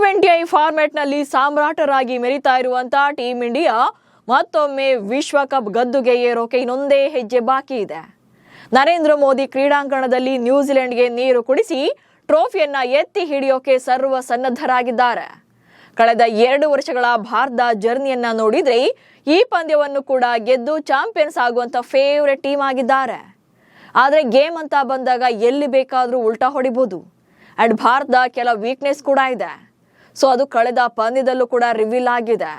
T20I ಫಾರ್ಮ್ಯಾಟ್ನಲ್ಲಿ ಸಾಮ್ರಾಟರಾಗಿ ಮೆರಿತಾ ಇರುವಂತಹ team India ಮತ್ತೊಮ್ಮೆ ವಿಶ್ವಕಪ್ ಗದ್ದುಗೆ ಏರೋಕೆ ಇನ್ನೊಂದೇ ಹೆಜ್ಜೆ ಬಾಕಿ ಇದೆ. ನರೇಂದ್ರ ಮೋದಿ ಕ್ರೀಡಾಂಗಣದಲ್ಲಿ ನ್ಯೂಜಿಲೆಂಡ್ಗೆ ನೀರು ಕುಡಿಸಿ ಟ್ರೋಫಿಯನ್ನ ಎತ್ತಿ ಹಿಡಿಯೋಕೆ ಸರ್ವ ಸನ್ನದ್ಧರಾಗಿದ್ದಾರೆ. ಕಳೆದ 2 ವರ್ಷಗಳ ಭಾರತದ ಜರ್ನಿಯನ್ನ ನೋಡಿದ್ರೆ ಈ ಪಂದ್ಯವನ್ನು ಕೂಡ ಗೆದ್ದು ಚಾಂಪಿಯನ್ಸ್ ಆಗುವಂತ ಫೇವರೇಟ್ ಟೀಮ್ ಆಗಿದ್ದಾರೆ. ಆದರೆ ಗೇಮ್ ಅಂತ ಬಂದಾಗ ಎಲ್ಲಿ ಬೇಕಾದರೂ ಉಲ್ಟಾ ಹೊಡಿಬಹುದು. ಅಂಡ್ ಭಾರತದ ಕೆಲ ವೀಕ್ನೆಸ್ ಕೂಡ ಇದೆ. ಸೊ ಅದು ಕಳೆದ ಪಂದ್ಯದಲ್ಲೂ ಕೂಡ ರಿವೀಲ್ ಆಗಿದೆ.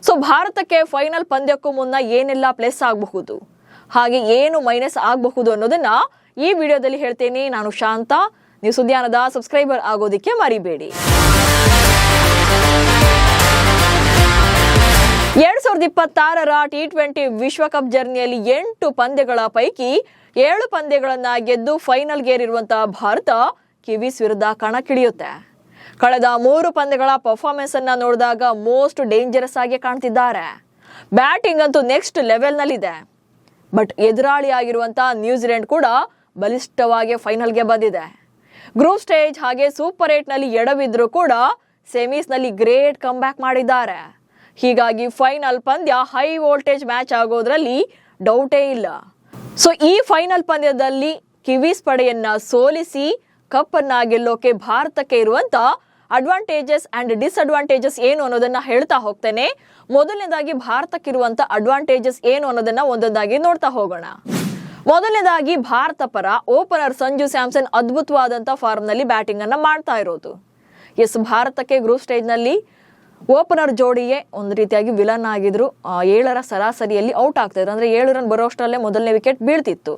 ಸೊ ಭಾರತಕ್ಕೆ ಫೈನಲ್ ಪಂದ್ಯಕ್ಕೂ ಮುನ್ನ ಏನೆಲ್ಲ ಪ್ಲಸ್ ಆಗಬಹುದು ಹಾಗೆ ಏನು ಮೈನಸ್ ಆಗಬಹುದು ಅನ್ನೋದನ್ನ ಈ ವಿಡಿಯೋದಲ್ಲಿ ಹೇಳ್ತೇನೆ. ನಾನು ಶಾಂತ. ನೀವು ಸುದ್ಯಾನದ ಸಬ್ಸ್ಕ್ರೈಬರ್ ಆಗೋದಿಕ್ಕೆ ಮರಿಬೇಡಿ. 2026ರ T20 ವಿಶ್ವಕಪ್ ಜರ್ನಿಯಲ್ಲಿ 8 ಪಂದ್ಯಗಳ ಪೈಕಿ 7 ಪಂದ್ಯಗಳನ್ನ ಗೆದ್ದು ಫೈನಲ್ಗೇರಿರುವಂತಹ ಭಾರತ ಕಿವೀಸ್ ವಿರುದ್ಧ ಕಣಕ್ಕಿಳಿಯುತ್ತೆ. ಕಳೆದ 3 ಪಂದ್ಯಗಳ ಪರ್ಫಾರ್ಮೆನ್ಸ್ ಅನ್ನ ನೋಡಿದಾಗ ಮೋಸ್ಟ್ ಡೇಂಜರಸ್ ಆಗಿ ಕಾಣ್ತಿದ್ದಾರೆ. ಬ್ಯಾಟಿಂಗ್ ಅಂತೂ ನೆಕ್ಸ್ಟ್ ಲೆವೆಲ್ ನಲ್ಲಿದೆ. ಬಟ್ ಎದುರಾಳಿಯಾಗಿರುವಂತಹ ನ್ಯೂಜಿಲೆಂಡ್ ಕೂಡ ಬಲಿಷ್ಠವಾಗಿ ಫೈನಲ್ಗೆ ಬಂದಿದೆ. ಗ್ರೂಪ್ ಸ್ಟೇಜ್ ಹಾಗೆ ಸೂಪರ್ 8 ನಲ್ಲಿ ಎಡವಿದ್ರು ಕೂಡ ಸೆಮೀಸ್ ನಲ್ಲಿ ಗ್ರೇಟ್ ಕಮ್ ಬ್ಯಾಕ್ ಮಾಡಿದ್ದಾರೆ. ಹೀಗಾಗಿ ಫೈನಲ್ ಪಂದ್ಯ ಹೈ ವೋಲ್ಟೇಜ್ ಮ್ಯಾಚ್ ಆಗೋದ್ರಲ್ಲಿ ಡೌಟೇ ಇಲ್ಲ. ಸೊ ಈ ಫೈನಲ್ ಪಂದ್ಯದಲ್ಲಿ ಕಿವೀಸ್ ಪಡೆಯನ್ನ ಸೋಲಿಸಿ ಕಪ್ ಅನ್ನ ಗೆಲ್ಲೋಕೆ ಭಾರತಕ್ಕೆ ಇರುವಂತ ಅಡ್ವಾಂಟೇಜಸ್ ಅಂಡ್ ಡಿಸ್ಅಡ್ವಾಂಟೇಜಸ್ ಏನು ಅನ್ನೋದನ್ನ ಹೇಳ್ತಾ ಹೋಗ್ತೇನೆ. ಮೊದಲನೇದಾಗಿ ಭಾರತಕ್ಕಿರುವಂತ ಅಡ್ವಾಂಟೇಜಸ್ ಏನು ಅನ್ನೋದನ್ನ ಒಂದೊಂದಾಗಿ ನೋಡ್ತಾ ಹೋಗೋಣ. ಮೊದಲನೇದಾಗಿ ಭಾರತ ಪರ ಓಪನರ್ ಸಂಜು ಸ್ಯಾಮ್ಸನ್ ಅದ್ಭುತವಾದಂತ ಫಾರ್ಮ್ ನಲ್ಲಿ ಬ್ಯಾಟಿಂಗ್ ಅನ್ನ ಮಾಡ್ತಾ ಇರೋದು. ಭಾರತಕ್ಕೆ ಗ್ರೂಪ್ ಸ್ಟೇಜ್ ನಲ್ಲಿ ಓಪನರ್ ಜೋಡಿಯೇ ಒಂದು ರೀತಿಯಾಗಿ ವಿಲನ್ ಆಗಿದ್ರು. 7ರ ಸರಾಸರಿಯಲ್ಲಿ ಔಟ್ ಆಗ್ತಾ ಇದ್ರು. ಅಂದ್ರೆ 7 ರನ್ ಬರೋಷ್ಟರಲ್ಲೇ ಮೊದಲನೇ ವಿಕೆಟ್ ಬೀಳ್ತಿತ್ತು.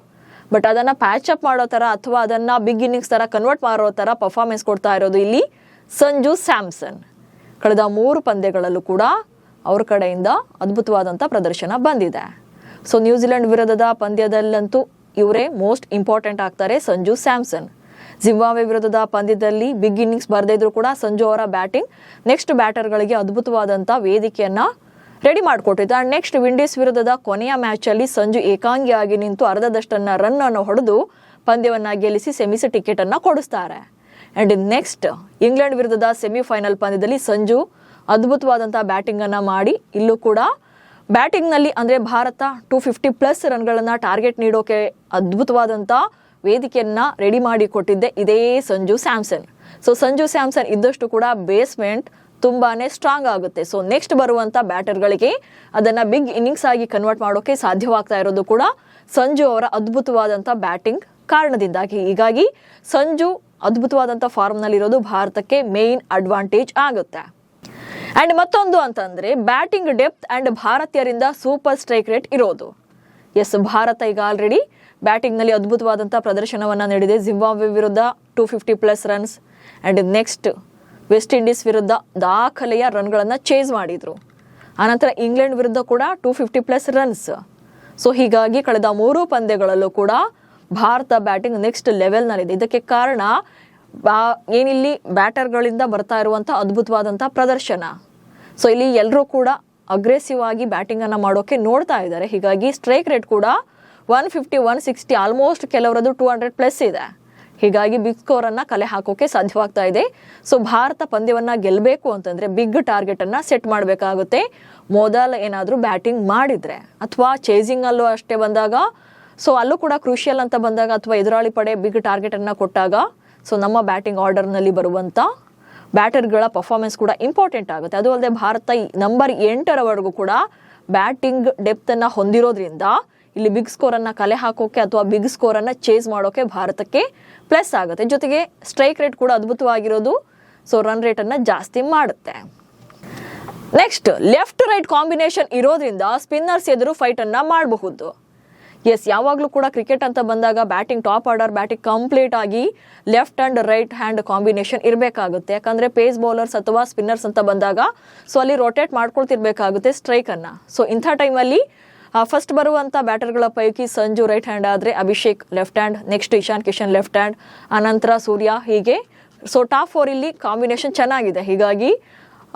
ಬಟ್ ಅದನ್ನ ಪ್ಯಾಚ್ ಅಪ್ ಮಾಡೋ ತರ ಅಥವಾ ಅದನ್ನ ಬಿಗ್ ಇನ್ನಿಂಗ್ಸ್ ತರ ಕನ್ವರ್ಟ್ ಮಾಡೋ ತರ ಪರ್ಫಾರ್ಮೆನ್ಸ್ ಕೊಡ್ತಾ ಇರೋದು ಇಲ್ಲಿ ಸಂಜು ಸ್ಯಾಮ್ಸನ್. ಕಳೆದ 3 ಪಂದ್ಯಗಳಲ್ಲೂ ಕೂಡ ಅವ್ರ ಕಡೆಯಿಂದ ಅದ್ಭುತವಾದಂಥ ಪ್ರದರ್ಶನ ಬಂದಿದೆ. ಸೊ ನ್ಯೂಜಿಲೆಂಡ್ ವಿರುದ್ಧದ ಪಂದ್ಯದಲ್ಲಂತೂ ಇವರೇ ಮೋಸ್ಟ್ ಇಂಪಾರ್ಟೆಂಟ್ ಆಗ್ತಾರೆ ಸಂಜು ಸ್ಯಾಮ್ಸನ್. ಜಿಂಬಾಬ್ವೆ ವಿರುದ್ಧದ ಪಂದ್ಯದಲ್ಲಿ ಬಿಗ್ ಇನ್ನಿಂಗ್ಸ್ ಬರದಿದ್ರು ಕೂಡ ಸಂಜು ಅವರ ಬ್ಯಾಟಿಂಗ್ ನೆಕ್ಸ್ಟ್ ಬ್ಯಾಟರ್ಗಳಿಗೆ ಅದ್ಭುತವಾದಂಥ ವೇದಿಕೆಯನ್ನ ರೆಡಿ ಮಾಡಿಕೊಟ್ಟಿತ್ತು. ಅಂಡ್ ನೆಕ್ಸ್ಟ್ ವಿಂಡೀಸ್ ವಿರುದ್ಧದ ಕೊನೆಯ ಮ್ಯಾಚ್ ಅಲ್ಲಿ ಸಂಜು ಏಕಾಂಗಿಯಾಗಿ ನಿಂತು ಅರ್ಧದಷ್ಟನ್ನ ರನ್ ಅನ್ನು ಹೊಡೆದು ಪಂದ್ಯವನ್ನ ಗೆಲ್ಲಿಸಿ ಸೆಮಿಸ್ ಟಿಕೆಟ್ ಅನ್ನ ಕೊಡಿಸ್ತಾರೆ. ಅಂಡ್ ನೆಕ್ಸ್ಟ್ ಇಂಗ್ಲೆಂಡ್ ವಿರುದ್ಧದ ಸೆಮಿಫೈನಲ್ ಪಂದ್ಯದಲ್ಲಿ ಸಂಜು ಅದ್ಭುತವಾದಂತಹ ಬ್ಯಾಟಿಂಗ್ ಅನ್ನ ಮಾಡಿ ಇಲ್ಲೂ ಕೂಡ ಬ್ಯಾಟಿಂಗ್ ನಲ್ಲಿ ಅಂದ್ರೆ ಭಾರತ 250+ ರನ್ಗಳನ್ನ ಟಾರ್ಗೆಟ್ ನೀಡೋಕೆ ಅದ್ಭುತವಾದಂತ ವೇದಿಕೆಯನ್ನ ರೆಡಿ ಮಾಡಿ ಕೊಟ್ಟಿದ್ದೆ ಇದೇ ಸಂಜು ಸ್ಯಾಮ್ಸನ್. ಸೊ ಸಂಜು ಸ್ಯಾಮ್ಸನ್ ಇದ್ದಷ್ಟು ಕೂಡ ಬೇಸ್ಮೆಂಟ್ ತುಂಬಾನೇ ಸ್ಟ್ರಾಂಗ್ ಆಗುತ್ತೆ. ಸೊ ನೆಕ್ಸ್ಟ್ ಬರುವಂತ ಬ್ಯಾಟರ್ಗಳಿಗೆ ಅದನ್ನ ಬಿಗ್ ಇನ್ನಿಂಗ್ಸ್ ಆಗಿ ಕನ್ವರ್ಟ್ ಮಾಡೋಕೆ ಸಾಧ್ಯವಾಗ್ತಾ ಇರೋದು ಕೂಡ ಸಂಜು ಅವರ ಅದ್ಭುತವಾದಂತ ಬ್ಯಾಟಿಂಗ್ ಕಾರಣದಿಂದಾಗಿ. ಹೀಗಾಗಿ ಸಂಜು ಅದ್ಭುತವಾದಂತ ಫಾರ್ಮ್ ನಲ್ಲಿ ಇರೋದು ಭಾರತಕ್ಕೆ ಮೇನ್ ಅಡ್ವಾಂಟೇಜ್ ಆಗುತ್ತೆ. ಅಂಡ್ ಮತ್ತೊಂದು ಅಂತಂದ್ರೆ ಬ್ಯಾಟಿಂಗ್ ಡೆಪ್ತ್ ಅಂಡ್ ಭಾರತೀಯರಿಂದ ಸೂಪರ್ ಸ್ಟ್ರೈಕ್ ರೇಟ್ ಇರೋದು. ಭಾರತ ಈಗ ಆಲ್ರೆಡಿ ಬ್ಯಾಟಿಂಗ್ ನಲ್ಲಿ ಅದ್ಭುತವಾದಂತ ಪ್ರದರ್ಶನವನ್ನ ನೀಡಿದೆ. ಜಿಂಬಾಬ್ವೆ ವಿರುದ್ಧ 250+ runs and next West Indies ವಿರುದ್ಧ ದಾಖಲೆಯ ರನ್ಗಳನ್ನ ಚೇಸ್ ಮಾಡಿದ್ರು. ಆನಂತರ ಇಂಗ್ಲೆಂಡ್ ವಿರುದ್ಧ ಕೂಡ 250+ ರನ್ಸ್. ಸೊ ಹೀಗಾಗಿ ಕಳೆದ 3 ಪಂದ್ಯಗಳಲ್ಲೂ ಕೂಡ ಭಾರತ ಬ್ಯಾಟಿಂಗ್ ನೆಕ್ಸ್ಟ್ ಲೆವೆಲ್ ನಲ್ಲಿದೆ. ಇದಕ್ಕೆ ಕಾರಣ ಏನಿಲ್ಲಿ ಬ್ಯಾಟರ್ಗಳಿಂದ ಬರ್ತಾ ಇರುವಂತ ಅದ್ಭುತವಾದಂತ ಪ್ರದರ್ಶನ. ಸೊ ಇಲ್ಲಿ ಎಲ್ಲರೂ ಕೂಡ ಅಗ್ರೆಸಿವ್ ಆಗಿ ಬ್ಯಾಟಿಂಗ್ ಅನ್ನ ಮಾಡೋಕೆ ನೋಡ್ತಾ ಇದ್ದಾರೆ. ಹೀಗಾಗಿ ಸ್ಟ್ರೈಕ್ ರೇಟ್ ಕೂಡ 150, 160 ಆಲ್ಮೋಸ್ಟ್ ಕೆಲವರದು 200+ ಇದೆ. ಹೀಗಾಗಿ ಬಿಗ್ ಸ್ಕೋರ್ ಅನ್ನ ಕಲೆ ಹಾಕೋಕೆ ಸಾಧ್ಯವಾಗ್ತಾ ಇದೆ. ಸೊ ಭಾರತ ಪಂದ್ಯವನ್ನ ಗೆಲ್ಲಬೇಕು ಅಂತಂದ್ರೆ ಬಿಗ್ ಟಾರ್ಗೆಟ್ ಅನ್ನ ಸೆಟ್ ಮಾಡಬೇಕಾಗುತ್ತೆ. ಮೊದಲ ಏನಾದ್ರೂ ಬ್ಯಾಟಿಂಗ್ ಮಾಡಿದ್ರೆ ಅಥವಾ ಚೇಸಿಂಗ್ ಅಲ್ಲೂ ಅಷ್ಟೇ ಬಂದಾಗ, ಸೊ ಅಲ್ಲೂ ಕೂಡ ಕ್ರೂಷಿಯಲ್ ಅಂತ ಬಂದಾಗ ಅಥವಾ ಎದುರಾಳಿ ಪಡೆ ಬಿಗ್ ಟಾರ್ಗೆಟ್ ಅನ್ನ ಕೊಟ್ಟಾಗ ಸೊ ನಮ್ಮ ಬ್ಯಾಟಿಂಗ್ ಆರ್ಡರ್ ನಲ್ಲಿ ಬರುವಂತ ಬ್ಯಾಟರ್ಗಳ ಪರ್ಫಾರ್ಮೆನ್ಸ್ ಕೂಡ ಇಂಪಾರ್ಟೆಂಟ್ ಆಗುತ್ತೆ. ಅದು ಅಲ್ಲದೆ ಭಾರತ ನಂಬರ್ 8ರವರೆಗೂ ಕೂಡ ಬ್ಯಾಟಿಂಗ್ ಡೆಪ್ತ್ ಅನ್ನ ಹೊಂದಿರೋದ್ರಿಂದ ಇಲ್ಲಿ ಬಿಗ್ ಸ್ಕೋರ್ ಅನ್ನ ಕಲೆ ಹಾಕೋಕೆ ಅಥವಾ ಬಿಗ್ ಸ್ಕೋರ್ ಅನ್ನ ಚೇಸ್ ಮಾಡೋಕೆ ಭಾರತಕ್ಕೆ ಪ್ಲಸ್ ಆಗುತ್ತೆ. ಜೊತೆಗೆ ಸ್ಟ್ರೈಕ್ ರೇಟ್ ಕೂಡ ಅದ್ಭುತವಾಗಿರೋದು. ಸೊ ರನ್ ರೇಟ್ ಅನ್ನ ಜಾಸ್ತಿ ಮಾಡುತ್ತೆ. ನೆಕ್ಸ್ಟ್ ಲೆಫ್ಟ್ ರೈಟ್ ಕಾಂಬಿನೇಷನ್ ಇರೋದ್ರಿಂದ ಸ್ಪಿನ್ನರ್ಸ್ ಎದುರು ಫೈಟ್ ಅನ್ನ ಮಾಡಬಹುದು. ಯಾವಾಗ್ಲೂ ಕೂಡ ಕ್ರಿಕೆಟ್ ಅಂತ ಬಂದಾಗ batting top order batting complete ಆಗಿ left and right hand combination ಇರಬೇಕಾಗುತ್ತೆ. ಯಾಕಂದ್ರೆ ಪೇಸ್ ಬೌಲರ್ಸ್ ಅಥವಾ ಸ್ಪಿನ್ನರ್ಸ್ ಅಂತ ಬಂದಾಗ ಸೊ ಅಲ್ಲಿ ರೊಟೇಟ್ ಮಾಡ್ಕೊಳ್ತಿರ್ಬೇಕಾಗುತ್ತೆ ಸ್ಟ್ರೈಕ್ ಅನ್ನ. ಸೊ ಇಂಥ ಟೈಮಲ್ಲಿ ಫಸ್ಟ್ ಬರುವಂತ ಬ್ಯಾಟರ್ಗಳ ಪೈಕಿ ಸಂಜು ರೈಟ್ ಹ್ಯಾಂಡ್ ಆದ್ರೆ Abhishek left hand, next Ishan Kishan left hand, ಅನಂತರ ಸೂರ್ಯ, ಹೀಗೆ ಸೊ ಟಾಪ್ 4 ಇಲ್ಲಿ ಕಾಂಬಿನೇಷನ್ ಚೆನ್ನಾಗಿದೆ. ಹೀಗಾಗಿ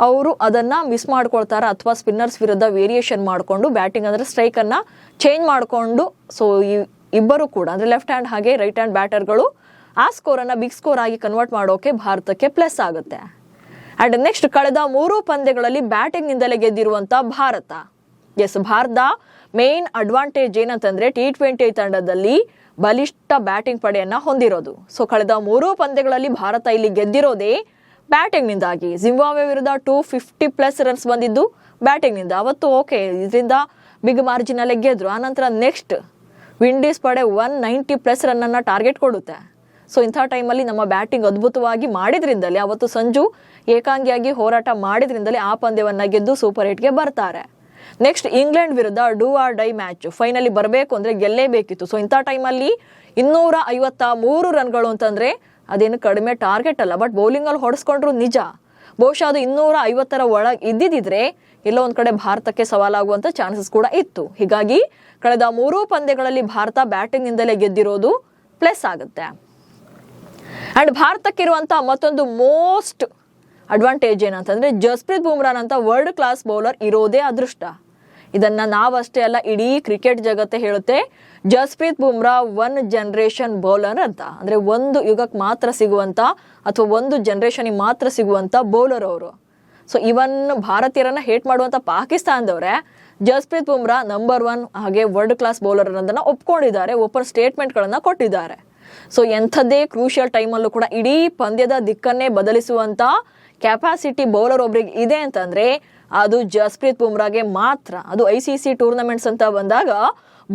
ಅವರು ಅದನ್ನ ಮಿಸ್ ಮಾಡ್ಕೊಳ್ತಾರ ಅಥವಾ ಸ್ಪಿನ್ನರ್ಸ್ ವಿರುದ್ಧ ವೇರಿಯೇಷನ್ ಮಾಡಿಕೊಂಡು ಬ್ಯಾಟಿಂಗ್ ಅಂದ್ರೆ ಸ್ಟ್ರೈಕ್ ಅನ್ನ ಚೇಂಜ್ ಮಾಡಿಕೊಂಡು ಸೊ ಇಬ್ಬರು ಕೂಡ ಅಂದ್ರೆ ಲೆಫ್ಟ್ ಹ್ಯಾಂಡ್ ಹಾಗೆ ರೈಟ್ ಹ್ಯಾಂಡ್ ಬ್ಯಾಟರ್ಗಳು ಆ ಸ್ಕೋರ್ ಅನ್ನ ಬಿಗ್ ಸ್ಕೋರ್ ಆಗಿ ಕನ್ವರ್ಟ್ ಮಾಡೋಕೆ ಭಾರತಕ್ಕೆ ಪ್ಲಸ್ ಆಗುತ್ತೆ. ಅಂಡ್ ನೆಕ್ಸ್ಟ್ ಕಳೆದ 3 ಪಂದ್ಯಗಳಲ್ಲಿ ಬ್ಯಾಟಿಂಗ್ ನಿಂದಲೇ ಗೆದ್ದಿರುವಂತ ಭಾರತ. ಎಸ್, ಭಾರತದ ಮೇನ್ ಅಡ್ವಾಂಟೇಜ್ ಏನಂತಂದ್ರೆ T20 ತಂಡದಲ್ಲಿ ಬಲಿಷ್ಠ ಬ್ಯಾಟಿಂಗ್ ಪಡೆಯನ್ನ ಹೊಂದಿರೋದು. ಸೊ ಕಳೆದ 3 ಪಂದ್ಯಗಳಲ್ಲಿ ಭಾರತ ಇಲ್ಲಿ ಗೆದ್ದಿರೋದೇ ಬ್ಯಾಟಿಂಗ್ ನಿಂದಾಗಿ. ಜಿಂಬಾಬ್ವೆ ವಿರುದ್ಧ 250+ ರನ್ಸ್ ಬಂದಿದ್ದು ಬ್ಯಾಟಿಂಗ್ ನಿಂದ. ಅವತ್ತು ಓಕೆ, ಇದರಿಂದ ಬಿಗ್ ಮಾರ್ಜಿನ್ ಅಲ್ಲೇ ಗೆದ್ರು. ಆನಂತರ ನೆಕ್ಸ್ಟ್ ವಿಂಡೀಸ್ ಪಡೆ 190+ ರನ್ ಅನ್ನ ಟಾರ್ಗೆಟ್ ಕೊಡುತ್ತೆ. ಸೊ ಇಂಥ ಟೈಮಲ್ಲಿ ನಮ್ಮ ಬ್ಯಾಟಿಂಗ್ ಅದ್ಭುತವಾಗಿ ಮಾಡಿದ್ರಿಂದಲೇ ಅವತ್ತು ಸಂಜು ಏಕಾಂಗಿಯಾಗಿ ಹೋರಾಟ ಮಾಡಿದ್ರಿಂದಲೇ ಆ ಪಂದ್ಯವನ್ನ ಗೆದ್ದು ಸೂಪರ್ 8ಗೆ ಬರ್ತಾರೆ. ನೆಕ್ಸ್ಟ್ ಇಂಗ್ಲೆಂಡ್ ವಿರುದ್ಧ do or die match, finally ಬರಬೇಕು ಅಂದ್ರೆ ಗೆಲ್ಲೇಬೇಕಿತ್ತು. ಸೊ ಇಂಥ ಟೈಮಲ್ಲಿ 253 ರನ್ಗಳು ಅಂತಂದ್ರೆ ಅದೇನು ಕಡಿಮೆ ಟಾರ್ಗೆಟ್ ಅಲ್ಲ, ಬಟ್ ಬೌಲಿಂಗ್ ಅಲ್ಲಿ ಹೊಡೆಸ್ಕೊಂಡ್ರು ನಿಜ. ಬಹುಶಃ ಅದು 250ರ ಒಳಗೆ ಇದ್ದಿದ್ರೆ ಎಲ್ಲೋ ಒಂದ್ ಕಡೆ ಭಾರತಕ್ಕೆ ಸವಾಲಾಗುವಂತ ಚಾನ್ಸಸ್ ಕೂಡ ಇತ್ತು. ಹೀಗಾಗಿ ಕಳೆದ 3 ಪಂದ್ಯಗಳಲ್ಲಿ ಭಾರತ ಬ್ಯಾಟಿಂಗ್ ನಿಂದಲೇ ಗೆದ್ದಿರೋದು ಪ್ಲಸ್ ಆಗುತ್ತೆ. ಅಂಡ್ ಭಾರತಕ್ಕಿರುವಂತಹ ಮತ್ತೊಂದು ಮೋಸ್ಟ್ ಅಡ್ವಾಂಟೇಜ್ ಏನಂತಂದ್ರೆ ಜಸ್ಪ್ರೀತ್ ಬುಮ್ರಾನ್ ಅಂತ ವರ್ಲ್ಡ್ ಕ್ಲಾಸ್ ಬೌಲರ್ ಇರೋದೇ ಅದೃಷ್ಟ. ಇದನ್ನ ನಾವಷ್ಟೇ ಅಲ್ಲ, ಇಡೀ ಕ್ರಿಕೆಟ್ ಜಗತ್ತೇ ಹೇಳುತ್ತೆ. ಜಸ್ಪ್ರೀತ್ ಬುಮ್ರಾ 1 ಜನರೇಷನ್ ಬೌಲರ್ ಅಂತ, ಅಂದ್ರೆ ಒಂದು ಯುಗಕ್ಕೆ ಮಾತ್ರ ಸಿಗುವಂತ ಅಥವಾ ಒಂದು ಜನರೇಷನ್ ಮಾತ್ರ ಸಿಗುವಂತ ಬೌಲರ್ ಅವರು. ಸೊ ಇವನ್ ಭಾರತೀಯರನ್ನ ಹೇಟ್ ಮಾಡುವಂತ ಪಾಕಿಸ್ತಾನದವರೇ ಜಸ್ಪ್ರೀತ್ ಬುಮ್ರಾ ನಂಬರ್ 1 ಹಾಗೆ ವರ್ಲ್ಡ್ ಕ್ಲಾಸ್ ಬೌಲರ್ ಅನ್ನೋದನ್ನ ಒಪ್ಕೊಂಡಿದ್ದಾರೆ, ಓಪನ್ ಸ್ಟೇಟ್ಮೆಂಟ್ ಗಳನ್ನ ಕೊಟ್ಟಿದ್ದಾರೆ. ಸೊ ಎಂಥದ್ದೇ ಕ್ರೂಷಿಯಲ್ ಟೈಮಲ್ಲೂ ಕೂಡ ಇಡೀ ಪಂದ್ಯದ ದಿಕ್ಕನ್ನೇ ಬದಲಿಸುವಂತ ಕೆಪಾಸಿಟಿ ಬೌಲರ್ ಒಬ್ರಿಗೆ ಇದೆ ಅಂತಂದ್ರೆ ಅದು ಜಸ್ಪ್ರೀತ್ ಬುಮ್ರಾಗೆ ಮಾತ್ರ. ಅದು ICC ಟೂರ್ನಮೆಂಟ್ಸ್ ಅಂತ ಬಂದಾಗ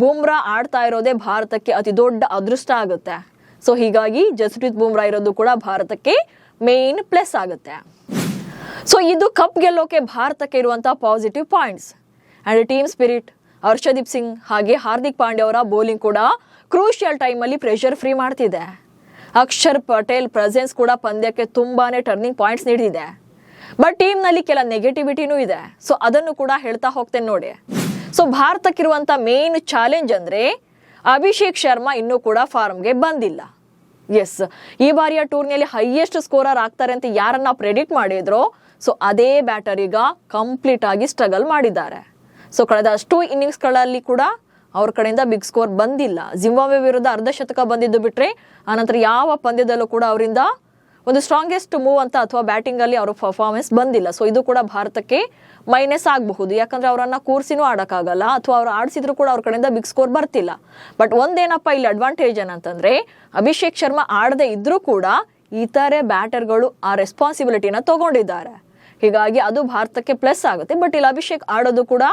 ಬುಮ್ರಾ ಆಡ್ತಾ ಇರೋದೇ ಭಾರತಕ್ಕೆ ಅತಿ ದೊಡ್ಡ ಅದೃಷ್ಟ ಆಗುತ್ತೆ. ಸೊ ಹೀಗಾಗಿ ಜಸ್ಪ್ರೀತ್ ಬುಮ್ರಾ ಇರೋದು ಕೂಡ ಭಾರತಕ್ಕೆ ಮೇನ್ ಪ್ಲಸ್ ಆಗುತ್ತೆ. ಸೊ ಇದು ಕಪ್ ಗೆಲ್ಲೋಕೆ ಭಾರತಕ್ಕೆ ಇರುವಂತಹ positive points. And team spirit, Harshdeep Singh ಹಾಗೆ ಹಾರ್ದಿಕ್ ಪಾಂಡ್ಯ ಅವರ ಬೌಲಿಂಗ್ ಕೂಡ ಕ್ರೂಷಿಯಲ್ ಟೈಮಲ್ಲಿ ಪ್ರೆಷರ್ ಫ್ರೀ ಮಾಡ್ತಿದೆ. ಅಕ್ಷರ್ ಪಟೇಲ್ ಪ್ರೆಸೆನ್ಸ್ ಕೂಡ ಪಂದ್ಯಕ್ಕೆ ತುಂಬಾನೇ ಟರ್ನಿಂಗ್ ಪಾಯಿಂಟ್ಸ್ ನೀಡಿದೆ. ಬಟ್ ಟೀಮ್ ನಲ್ಲಿ ಕೆಲ ನೆಗೆಟಿವಿಟಿನೂ ಇದೆ. ಸೊ ಅದನ್ನು ಕೂಡ ಹೇಳ್ತಾ ಹೋಗ್ತೇನೆ ನೋಡಿ. ಸೊ ಭಾರತಕ್ಕಿರುವಂತ ಮೇನ್ ಚಾಲೆಂಜ್ ಅಂದ್ರೆ ಅಭಿಷೇಕ್ ಶರ್ಮಾ ಇನ್ನೂ ಕೂಡ ಫಾರ್ಮ್ಗೆ ಬಂದಿಲ್ಲ. ಎಸ್, ಈ ಬಾರಿಯ ಟೂರ್ನಿಯಲ್ಲಿ ಹೈಯೆಸ್ಟ್ ಸ್ಕೋರರ್ ಆಗ್ತಾರೆ ಅಂತ ಯಾರನ್ನ ಪ್ರೆಡಿಕ್ಟ್ ಮಾಡಿದ್ರೋ ಸೊ ಅದೇ ಬ್ಯಾಟರ್ ಈಗ ಕಂಪ್ಲೀಟ್ ಆಗಿ ಸ್ಟ್ರಗಲ್ ಮಾಡಿದ್ದಾರೆ. ಸೊ ಕಳೆದ ಅಷ್ಟು ಇನ್ನಿಂಗ್ಸ್ ಗಳಲ್ಲಿ ಕೂಡ ಅವ್ರ ಕಡೆಯಿಂದ ಬಿಗ್ ಸ್ಕೋರ್ ಬಂದಿಲ್ಲ. ಜಿಂಬಾಬ್ವೆ ವಿರುದ್ಧ ಅರ್ಧಶತಕ ಬಂದಿದ್ದು ಬಿಟ್ರೆ ಆನಂತರ ಯಾವ ಪಂದ್ಯದಲ್ಲೂ ಕೂಡ ಅವರಿಂದ ಒಂದು ಸ್ಟ್ರಾಂಗೆಸ್ಟ್ ಮೂವ್ ಅಂತ ಅಥವಾ ಬ್ಯಾಟಿಂಗ್ ಅಲ್ಲಿ ಅವರ ಪರ್ಫಾರ್ಮೆನ್ಸ್ ಬಂದಿಲ್ಲ. ಸೊ ಇದು ಕೂಡ ಭಾರತಕ್ಕೆ ಮೈನಸ್ ಆಗಬಹುದು, ಯಾಕಂದ್ರೆ ಅವರನ್ನ ಕೂರ್ಸಿನೂ ಆಡಕ್ಕಾಗಲ್ಲ ಅಥವಾ ಅವ್ರು ಆಡಿಸಿದ್ರು ಕೂಡ ಅವ್ರ ಕಡೆಯಿಂದ ಬಿಗ್ ಸ್ಕೋರ್ ಬರ್ತಿಲ್ಲ. ಬಟ್ ಒಂದೇನಪ್ಪ ಇಲ್ಲಿ ಅಡ್ವಾಂಟೇಜ್ ಏನಂತಂದ್ರೆ ಅಭಿಷೇಕ್ ಶರ್ಮಾ ಆಡದೆ ಇದ್ರೂ ಕೂಡ ಇತರೆ ಬ್ಯಾಟರ್ಗಳು ಆ ರೆಸ್ಪಾನ್ಸಿಬಿಲಿಟಿನ ತಗೊಂಡಿದ್ದಾರೆ. ಹೀಗಾಗಿ ಅದು ಭಾರತಕ್ಕೆ ಪ್ಲಸ್ ಆಗುತ್ತೆ. ಬಟ್ ಇಲ್ಲಿ ಅಭಿಷೇಕ್ ಆಡೋದು ಕೂಡ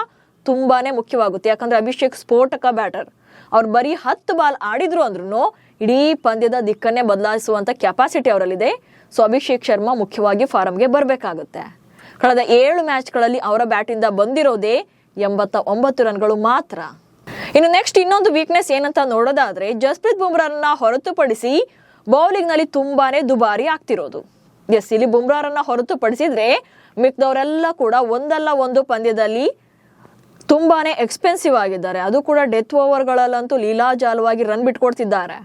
ತುಂಬಾನೇ ಮುಖ್ಯವಾಗುತ್ತೆ, ಯಾಕಂದ್ರೆ ಅಭಿಷೇಕ್ ಸ್ಫೋಟಕ ಬ್ಯಾಟರ್. ಅವ್ರು ಬರೀ 10 ಬಾಲ್ ಆಡಿದ್ರು ಅಂದ್ರೂ ಇಡೀ ಪಂದ್ಯದ ದಿಕ್ಕನ್ನೇ ಬದಲಾಯಿಸುವಂತ ಕೆಪಾಸಿಟಿ ಅವರಲ್ಲಿದೆ. ಸೊ ಅಭಿಷೇಕ್ ಶರ್ಮಾ ಮುಖ್ಯವಾಗಿ ಫಾರಂಗೆ ಬರಬೇಕಾಗುತ್ತೆ. ಕಳೆದ 7 ಮ್ಯಾಚ್ಗಳಲ್ಲಿ ಅವರ ಬ್ಯಾಟಿಂದ ಬಂದಿರೋದೇ 89 ರನ್ಗಳು ಮಾತ್ರ. ಇನ್ನು ನೆಕ್ಸ್ಟ್ ಇನ್ನೊಂದು ವೀಕ್ನೆಸ್ ಏನಂತ ನೋಡೋದಾದ್ರೆ ಜಸ್ಪ್ರೀತ್ ಬುಮ್ರಾರನ್ನ ಹೊರತುಪಡಿಸಿ ಬೌಲಿಂಗ್ ನಲ್ಲಿ ತುಂಬಾನೇ ದುಬಾರಿ ಆಗ್ತಿರೋದು. ಎಸ್, ಇಲ್ಲಿ ಬುಮ್ರಾರನ್ನ ಹೊರತುಪಡಿಸಿದ್ರೆ ಮಿಕ್ದವರೆಲ್ಲ ಕೂಡ ಒಂದಲ್ಲ ಒಂದು ಪಂದ್ಯದಲ್ಲಿ ತುಂಬಾನೇ ಎಕ್ಸ್ಪೆನ್ಸಿವ್ ಆಗಿದ್ದಾರೆ. ಅದು ಕೂಡ ಡೆತ್ ಓವರ್ಗಳಲ್ಲಂತೂ ಲೀಲಾಜಾಲವಾಗಿ ರನ್ ಬಿಟ್ಕೊಡ್ತಿದ್ದಾರೆ.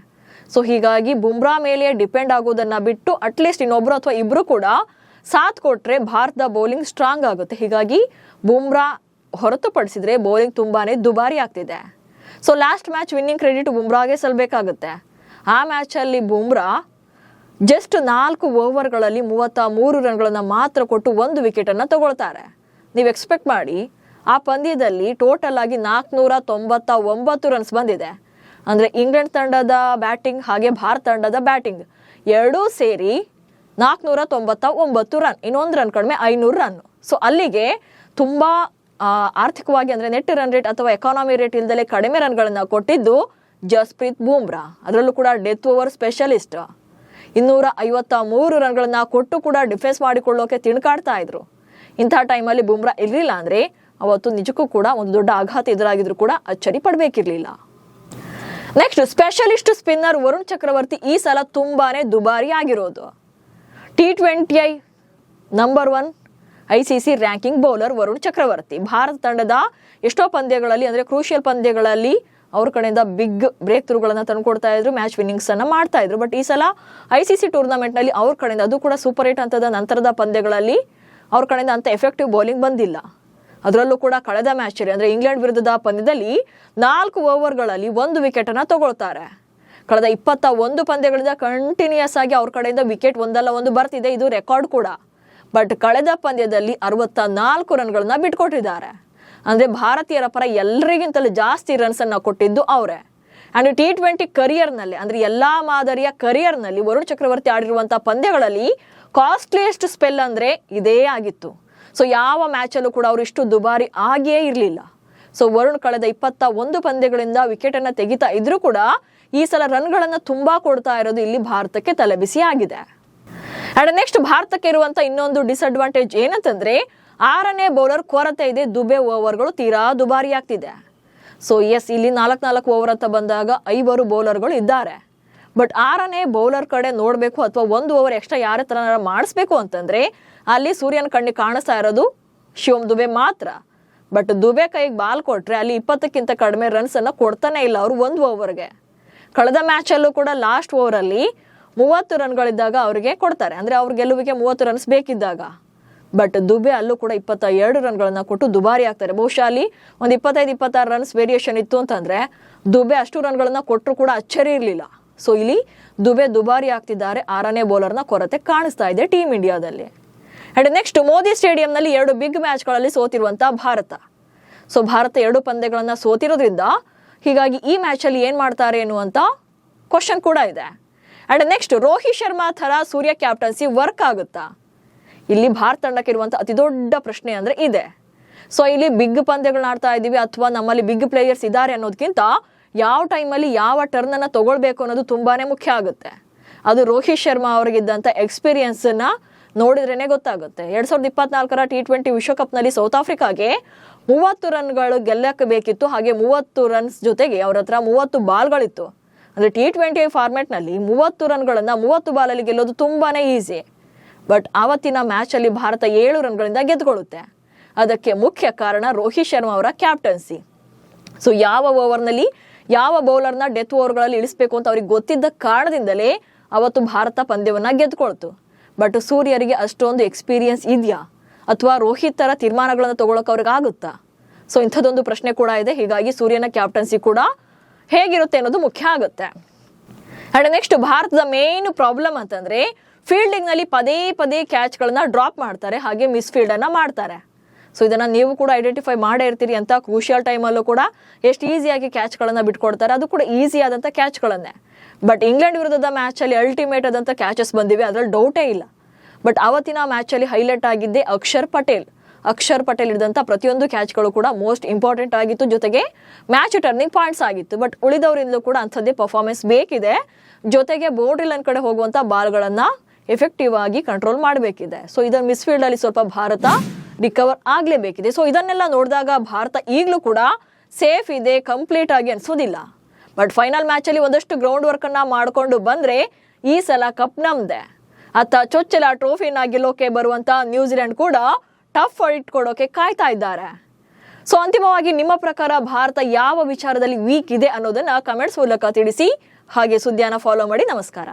ಸೊ ಹೀಗಾಗಿ ಬುಮ್ರಾ ಮೇಲೆ ಡಿಪೆಂಡ್ ಆಗೋದನ್ನ ಬಿಟ್ಟು ಅಟ್ಲೀಸ್ಟ್ ಇನ್ನೊಬ್ರು ಅಥವಾ ಇಬ್ರು ಕೂಡ ಸಾಥ್ ಕೊಟ್ರೆ ಭಾರತದ ಬೌಲಿಂಗ್ ಸ್ಟ್ರಾಂಗ್ ಆಗುತ್ತೆ. ಹೀಗಾಗಿ ಬುಮ್ರಾ ಹೊರತುಪಡಿಸಿದ್ರೆ ಬೌಲಿಂಗ್ ತುಂಬಾನೇ ದುಬಾರಿ ಆಗ್ತಿದೆ. So last match winning credit ಬುಮ್ರಾಗೆ ಸಲ್ಲಬೇಕಾಗುತ್ತೆ. ಆ ಮ್ಯಾಚ್ ಅಲ್ಲಿ ಬುಮ್ರಾ ಜಸ್ಟ್ 4 ಓವರ್ಗಳಲ್ಲಿ 33 ರನ್ಗಳನ್ನ ಮಾತ್ರ ಕೊಟ್ಟು 1 ವಿಕೆಟ್ ಅನ್ನ ತಗೊಳ್ತಾರೆ. ನೀವು ಎಕ್ಸ್ಪೆಕ್ಟ್ ಮಾಡಿ ಆ ಪಂದ್ಯದಲ್ಲಿ ಟೋಟಲ್ ಆಗಿ 499 ರನ್ಸ್ ಬಂದಿದೆ. ಅಂದ್ರೆ ಇಂಗ್ಲೆಂಡ್ ತಂಡದ ಬ್ಯಾಟಿಂಗ್ ಹಾಗೆ ಭಾರತ ತಂಡದ ಬ್ಯಾಟಿಂಗ್ ಎರಡೂ ಸೇರಿ 499 ರನ್, ಇನ್ನೊಂದು ರನ್ ಕಡಿಮೆ 500 ರನ್. ಸೊ ಅಲ್ಲಿಗೆ ತುಂಬಾ ಆರ್ಥಿಕವಾಗಿ ಅಂದ್ರೆ ನೆಟ್ ರನ್ ರೇಟ್ ಅಥವಾ ಎಕಾನಮಿ ರೇಟ್ ಇಲ್ದಲೆ ಕಡಿಮೆ ರನ್ಗಳನ್ನ ಕೊಟ್ಟಿದ್ದು ಜಸ್ಪ್ರೀತ್ ಬುಮ್ರಾ. ಅದರಲ್ಲೂ ಕೂಡ ಡೆತ್ ಓವರ್ ಸ್ಪೆಷಲಿಸ್ಟ್. 253 ರನ್ಗಳನ್ನ ಕೊಟ್ಟು ಕೂಡ ಡಿಫೆನ್ಸ್ ಮಾಡಿಕೊಳ್ಳೋಕೆ ತಿಣಕಾಡ್ತಾ ಇದ್ರು. ಇಂಥ ಟೈಮಲ್ಲಿ ಬುಮ್ರಾ ಇರ್ಲಿಲ್ಲ ಅಂದ್ರೆ ಅವತ್ತು ನಿಜಕ್ಕೂ ಕೂಡ ಒಂದು ದೊಡ್ಡ ಆಘಾತ ಎದುರಾಗಿದ್ರು ಕೂಡ ಅಚ್ಚರಿ ಪಡಬೇಕಿರ್ಲಿಲ್ಲ. Next specialist spinner Varun Chakravarthy ಈ ಸಲ ತುಂಬಾನೇ ದುಬಾರಿ ಆಗಿರೋದು. T20 number 1 ICC ranking bowler Varun Chakravarthy Bharat ತಂಡದ ಎಷ್ಟೋ ಪಂದ್ಯಗಳಲ್ಲಿ ಅಂದ್ರೆ ಕ್ರೂಷಿಯಲ್ ಪಂದ್ಯಗಳಲ್ಲಿ ಅವ್ರ ಕಡೆಯಿಂದ ಬಿಗ್ ಬ್ರೇಕ್ ಥ್ರೂಗಳನ್ನ ತಂದುಕೊಡ್ತಾ ಇದ್ರು, ಮ್ಯಾಚ್ ವಿನ್ನಿಂಗ್ಸ್ ಅನ್ನ ಮಾಡ್ತಾ ಇದ್ರು. ಬಟ್ ಈ ಸಲ ICC ಟೂರ್ನಮೆಂಟ್ ನಲ್ಲಿ ಅವ್ರ ಕಡೆಯಿಂದ, ಅದು ಕೂಡ ಸೂಪರ್ 8 ಹಂತದ ನಂತರದ ಪಂದ್ಯಗಳಲ್ಲಿ ಅವ್ರ ಕಡೆಯಿಂದ ಅಂತ ಎಫೆಕ್ಟಿವ್ ಬೌಲಿಂಗ್ ಬಂದಿಲ್ಲ. ಅದರಲ್ಲೂ ಕೂಡ ಕಳೆದ ಮ್ಯಾಚ್ ಅಲ್ಲಿ ಅಂದ್ರೆ ಇಂಗ್ಲೆಂಡ್ ವಿರುದ್ಧದ ಪಂದ್ಯದಲ್ಲಿ 4 ಓವರ್ಗಳಲ್ಲಿ 1 ವಿಕೆಟ್ ಅನ್ನ ತಗೊಳ್ತಾರೆ. ಕಳೆದ 21 ಪಂದ್ಯಗಳಿಂದ ಕಂಟಿನ್ಯೂಸ್ ಆಗಿ ಅವ್ರ ಕಡೆಯಿಂದ ವಿಕೆಟ್ ಒಂದಲ್ಲ ಒಂದು ಬರ್ತಿದೆ, ಇದು ರೆಕಾರ್ಡ್ ಕೂಡ. ಬಟ್ ಕಳೆದ ಪಂದ್ಯದಲ್ಲಿ 64 ರನ್ಗಳನ್ನ ಬಿಟ್ಕೊಟ್ಟಿದ್ದಾರೆ. ಅಂದ್ರೆ ಭಾರತೀಯರ ಪರ ಎಲ್ಲರಿಗಿಂತಲೂ ಜಾಸ್ತಿ ರನ್ಸ್ ಅನ್ನ ಕೊಟ್ಟಿದ್ದು ಅವರೇ. ಅಂಡ್ T20 ಕರಿಯರ್ನಲ್ಲಿ ಅಂದ್ರೆ ಎಲ್ಲಾ ಮಾದರಿಯ ಕರಿಯರ್ನಲ್ಲಿ ವರುಣ್ ಚಕ್ರವರ್ತಿ ಆಡಿರುವಂತಹ ಪಂದ್ಯಗಳಲ್ಲಿ ಕಾಸ್ಟ್ಲಿಯೆಸ್ಟ್ ಸ್ಪೆಲ್ ಅಂದ್ರೆ ಇದೇ ಆಗಿತ್ತು. ಸೊ ಯಾವ ಮ್ಯಾಚಲ್ಲೂ ಕೂಡ ಅವರು ಇಷ್ಟು ದುಬಾರಿ ಆಗಿಯೇ ಇರಲಿಲ್ಲ. ಸೊ ವರುಣ್ ಕಳೆದ 21 ಪಂದ್ಯಗಳಿಂದ ವಿಕೆಟ್ ಅನ್ನ ತೆಗಿತಾ ಇದ್ರೂ ಕೂಡ ಈ ಸಲ ರನ್ಗಳನ್ನ ತುಂಬಾ ಕೊಡ್ತಾ ಇರೋದು ಇಲ್ಲಿ ಭಾರತಕ್ಕೆ ತಲೆಬಿಸಿ ಆಗಿದೆ. ಅಂಡ್ ನೆಕ್ಸ್ಟ್ ಭಾರತಕ್ಕೆ ಇರುವಂತ ಇನ್ನೊಂದು ಡಿಸ್ಅಡ್ವಾಂಟೇಜ್ ಏನಂತಂದ್ರೆ 6ನೇ ಬೌಲರ್ ಕೊರತೆ ಇದೆ. ದುಬೆ ಓವರ್ಗಳು ತೀರಾ ದುಬಾರಿ ಆಗ್ತಿದೆ. ಸೊ ಎಸ್, ಇಲ್ಲಿ 4 ಓವರ್ ಅಂತ ಬಂದಾಗ 5 ಬೌಲರ್ಗಳು ಇದ್ದಾರೆ. ಬಟ್ 6ನೇ ಬೌಲರ್ ಕಡೆ ನೋಡಬೇಕು ಅಥವಾ 1 ಓವರ್ ಎಕ್ಸ್ಟ್ರಾ ಯಾರ ತರ ಮಾಡಿಸ್ಬೇಕು ಅಂತಂದ್ರೆ ಅಲ್ಲಿ ಸೂರ್ಯನ ಕಣ್ಣಿಗೆ ಕಾಣಿಸ್ತಾ ಇರೋದು ಶಿವಮ್ ದುಬೆ ಮಾತ್ರ. ಬಟ್ ದುಬೆ ಕೈಗೆ ಬಾಲ್ ಕೊಟ್ರೆ ಅಲ್ಲಿ 20ಕ್ಕಿಂತ ಕಡಿಮೆ ರನ್ಸ್ ಅನ್ನ ಕೊಡ್ತಾನೆ ಇಲ್ಲ ಅವರು 1 ಓವರ್ಗೆ. ಕಳೆದ ಮ್ಯಾಚ್ ಅಲ್ಲೂ ಕೂಡ ಲಾಸ್ಟ್ ಓವರ್ ಅಲ್ಲಿ 30 ರನ್ಗಳಿದ್ದಾಗ ಅವರಿಗೆ ಕೊಡ್ತಾರೆ, ಅಂದ್ರೆ ಅವ್ರ ಗೆಲುವಿಗೆ 30 ರನ್ಸ್ ಬೇಕಿದ್ದಾಗ. ಬಟ್ ದುಬೆ ಅಲ್ಲೂ ಕೂಡ 22 ರನ್ಗಳನ್ನ ಕೊಟ್ಟು ದುಬಾರಿ ಆಗ್ತಾರೆ. ಬಹುಶಃ ಅಲ್ಲಿ ಒಂದು 25-26 ರನ್ಸ್ ವೇರಿಯೇಷನ್ ಇತ್ತು ಅಂತಂದ್ರೆ ದುಬೆ ಅಷ್ಟು ರನ್ಗಳನ್ನ ಕೊಟ್ಟರು ಕೂಡ ಅಚ್ಚರಿ ಇರಲಿಲ್ಲ. ಸೊ ಇಲ್ಲಿ ದುಬೆ ದುಬಾರಿ ಆಗ್ತಿದ್ದಾರೆ. 6ನೇ ಬೌಲರ್ನ ಕೊರತೆ ಕಾಣಿಸ್ತಾ ಇದೆ ಟೀಮ್ ಇಂಡಿಯಾದಲ್ಲಿ. ಅಂಡ್ ನೆಕ್ಸ್ಟ್ ಮೋದಿ ಸ್ಟೇಡಿಯಂನಲ್ಲಿ 2 ಬಿಗ್ ಮ್ಯಾಚ್ಗಳಲ್ಲಿ ಸೋತಿರುವಂತಹ ಭಾರತ. ಸೊ ಭಾರತ 2 ಪಂದ್ಯಗಳನ್ನ ಸೋತಿರೋದ್ರಿಂದ ಹೀಗಾಗಿ ಈ ಮ್ಯಾಚ್ ಅಲ್ಲಿ ಏನ್ ಮಾಡ್ತಾರೆ ಎನ್ನುವಂತ ಕ್ವಶನ್ ಕೂಡ ಇದೆ. ಅಂಡ್ ನೆಕ್ಸ್ಟ್ ರೋಹಿತ್ ಶರ್ಮಾ ತರ ಸೂರ್ಯ ಕ್ಯಾಪ್ಟನ್ಸಿ ವರ್ಕ್ ಆಗುತ್ತಾ? ಇಲ್ಲಿ ಭಾರತ ತಂಡಕ್ಕೆ ಇರುವಂತ ಅತಿ ದೊಡ್ಡ ಪ್ರಶ್ನೆ ಅಂದ್ರೆ ಇದೆ. ಸೊ ಇಲ್ಲಿ ಬಿಗ್ ಪಂದ್ಯಗಳನ್ನ ಆಡ್ತಾ ಇದೀವಿ ಅಥವಾ ನಮ್ಮಲ್ಲಿ ಬಿಗ್ ಪ್ಲೇಯರ್ಸ್ ಇದ್ದಾರೆ ಅನ್ನೋದಕ್ಕಿಂತ ಯಾವ ಟೈಮಲ್ಲಿ ಯಾವ ಟರ್ನ್ ಅನ್ನ ತಗೊಳ್ಬೇಕು ಅನ್ನೋದು ತುಂಬಾನೇ ಮುಖ್ಯ ಆಗುತ್ತೆ. ಅದು ರೋಹಿತ್ ಶರ್ಮಾ ಅವರಿಗಿದ್ದಂತ ಎಕ್ಸ್ಪೀರಿಯನ್ಸ್ ನ ನೋಡಿದ್ರೇನೆ ಗೊತ್ತಾಗುತ್ತೆ. 2024ರ T20 ವಿಶ್ವಕಪ್ ನಲ್ಲಿ ಸೌತ್ ಆಫ್ರಿಕಾಗೆ 30 ರನ್ಗಳು ಗೆಲ್ಲಕ್ಕೆ ಬೇಕಿತ್ತು. ಹಾಗೆ 30 ರನ್ಸ್ ಜೊತೆಗೆ ಅವ್ರ ಹತ್ರ 30 ಬಾಲ್ಗಳಿತ್ತು. ಅಂದ್ರೆ T20 ಫಾರ್ಮೆಟ್ ನಲ್ಲಿ 30 ರನ್ಗಳನ್ನ 30 ಬಾಲಲ್ಲಿ ಗೆಲ್ಲೋದು ತುಂಬಾನೇ ಈಸಿ. ಬಟ್ ಆವತ್ತಿನ ಮ್ಯಾಚ್ ಅಲ್ಲಿ ಭಾರತ 7 ರನ್ಗಳಿಂದ ಗೆದ್ದುಕೊಳ್ಳುತ್ತೆ. ಅದಕ್ಕೆ ಮುಖ್ಯ ಕಾರಣ ರೋಹಿತ್ ಶರ್ಮಾ ಅವರ ಕ್ಯಾಪ್ಟನ್ಸಿ. ಸೊ ಯಾವ ಓವರ್ನಲ್ಲಿ ಯಾವ ಬೌಲರ್ನ ಡೆತ್ ಓವರ್ಗಳಲ್ಲಿ ಇಳಿಸಬೇಕು ಅಂತ ಅವ್ರಿಗೆ ಗೊತ್ತಿದ್ದ ಕಾರಣದಿಂದಲೇ ಅವತ್ತು ಭಾರತ ಪಂದ್ಯವನ್ನ ಗೆದ್ದುಕೊಳ್ತು. ಬಟ್ ಸೂರ್ಯರಿಗೆ ಅಷ್ಟೊಂದು ಎಕ್ಸ್ಪೀರಿಯನ್ಸ್ ಇದೆಯಾ ಅಥವಾ ರೋಹಿತ್ ತರ ತೀರ್ಮಾನಗಳನ್ನು ತಗೊಳಕ್ ಅವ್ರಿಗೆ ಆಗುತ್ತಾ? ಸೊ ಇಂಥದ್ದೊಂದು ಪ್ರಶ್ನೆ ಕೂಡ ಇದೆ. ಹೀಗಾಗಿ ಸೂರ್ಯನ ಕ್ಯಾಪ್ಟನ್ಸಿ ಕೂಡ ಹೇಗಿರುತ್ತೆ ಅನ್ನೋದು ಮುಖ್ಯ ಆಗುತ್ತೆ. ಅಂಡ್ ನೆಕ್ಸ್ಟ್ ಭಾರತದ ಮೇನ್ ಪ್ರಾಬ್ಲಮ್ ಅಂತಂದ್ರೆ ಫೀಲ್ಡಿಂಗ್ ನಲ್ಲಿ ಪದೇ ಪದೇ ಕ್ಯಾಚ್ ಗಳನ್ನ ಡ್ರಾಪ್ ಮಾಡ್ತಾರೆ, ಹಾಗೆ ಮಿಸ್ ಫೀಲ್ಡ್ ಅನ್ನ ಮಾಡ್ತಾರೆ. ಸೊ ಇದನ್ನ ನೀವು ಕೂಡ ಐಡೆಂಟಿಫೈ ಮಾಡೇ ಇರ್ತೀರಿ. ಅಂತ ಕ್ರೂಷಿಯಲ್ ಟೈಮಲ್ಲೂ ಕೂಡ ಎಷ್ಟು ಈಸಿಯಾಗಿ ಕ್ಯಾಚ್ ಗಳನ್ನ ಬಿಟ್ಕೊಡ್ತಾರೆ, ಅದು ಕೂಡ ಈಸಿ ಆದಂತ ಕ್ಯಾಚ್ ಗಳನ್ನೇ. ಬಟ್ ಇಂಗ್ಲೆಂಡ್ ವಿರುದ್ಧದ ಮ್ಯಾಚ್ ಅಲ್ಲಿ ಅಲ್ಟಿಮೇಟ್ ಆದಂತ ಕ್ಯಾಚಸ್ ಬಂದಿವೆ, ಅದ್ರಲ್ಲಿ ಡೌಟೇ ಇಲ್ಲ. ಬಟ್ ಅವತ್ತಿನ ಮ್ಯಾಚ್ ಅಲ್ಲಿ ಹೈಲೈಟ್ ಆಗಿದ್ದೆ ಅಕ್ಷರ್ ಪಟೇಲ್ ಹಿಡಿದಂತ ಪ್ರತಿಯೊಂದು ಕ್ಯಾಚ್ಗಳು ಕೂಡ ಮೋಸ್ಟ್ ಇಂಪಾರ್ಟೆಂಟ್ ಆಗಿತ್ತು, ಜೊತೆಗೆ ಮ್ಯಾಚ್ ಟರ್ನಿಂಗ್ ಪಾಯಿಂಟ್ಸ್ ಆಗಿತ್ತು. ಬಟ್ ಉಳಿದವರಿಂದಲೂ ಕೂಡ ಅಂಥದ್ದೇ ಪರ್ಫಾರ್ಮೆನ್ಸ್ ಬೇಕಿದೆ. ಜೊತೆಗೆ ಬೌಂಡ್ರಿ ಲೈನ್ ಕಡೆ ಹೋಗುವಂತ ಬಾಲ್ಗಳನ್ನ ಎಫೆಕ್ಟಿವ್ ಆಗಿ ಕಂಟ್ರೋಲ್ ಮಾಡಬೇಕಿದೆ. ಸೊ ಇದನ್ನ ಮಿಸ್ಫೀಲ್ಡ್ ಅಲ್ಲಿ ಸ್ವಲ್ಪ ಭಾರತ ರಿಕವರ್ ಆಗ್ಲೇಬೇಕಿದೆ. ಸೊ ಇದನ್ನೆಲ್ಲ ನೋಡಿದಾಗ ಭಾರತ ಈಗಲೂ ಕೂಡ ಸೇಫ್ ಇದೆ, ಕಂಪ್ಲೀಟ್ ಆಗಿ ಅನ್ಸೋದಿಲ್ಲ. ಬಟ್ ಫೈನಲ್ ಮ್ಯಾಚ್ ಅಲ್ಲಿ ಒಂದಷ್ಟು ಗ್ರೌಂಡ್ ವರ್ಕ್ ಅನ್ನ ಮಾಡ್ಕೊಂಡು ಬಂದ್ರೆ ಈ ಸಲ ಕಪ್ ನಮ್ದೆ. ಚೊಚ್ಚಲ ಟ್ರೋಫಿನ ಗೆಲ್ಲೋಕೆ ಬರುವಂತ ನ್ಯೂಜಿಲೆಂಡ್ ಕೂಡ ಟಫ್ ಫೈಟ್ ಕೊಡೋಕೆ ಕಾಯ್ತಾ ಇದ್ದಾರೆ. ಸೊ ಅಂತಿಮವಾಗಿ ನಿಮ್ಮ ಪ್ರಕಾರ ಭಾರತ ಯಾವ ವಿಚಾರದಲ್ಲಿ ವೀಕ್ ಇದೆ ಅನ್ನೋದನ್ನ ಕಮೆಂಟ್ಸ್ ಮೂಲಕ ತಿಳಿಸಿ. ಹಾಗೆ ಸುದ್ದಿಯನ್ನ ಫಾಲೋ ಮಾಡಿ. ನಮಸ್ಕಾರ.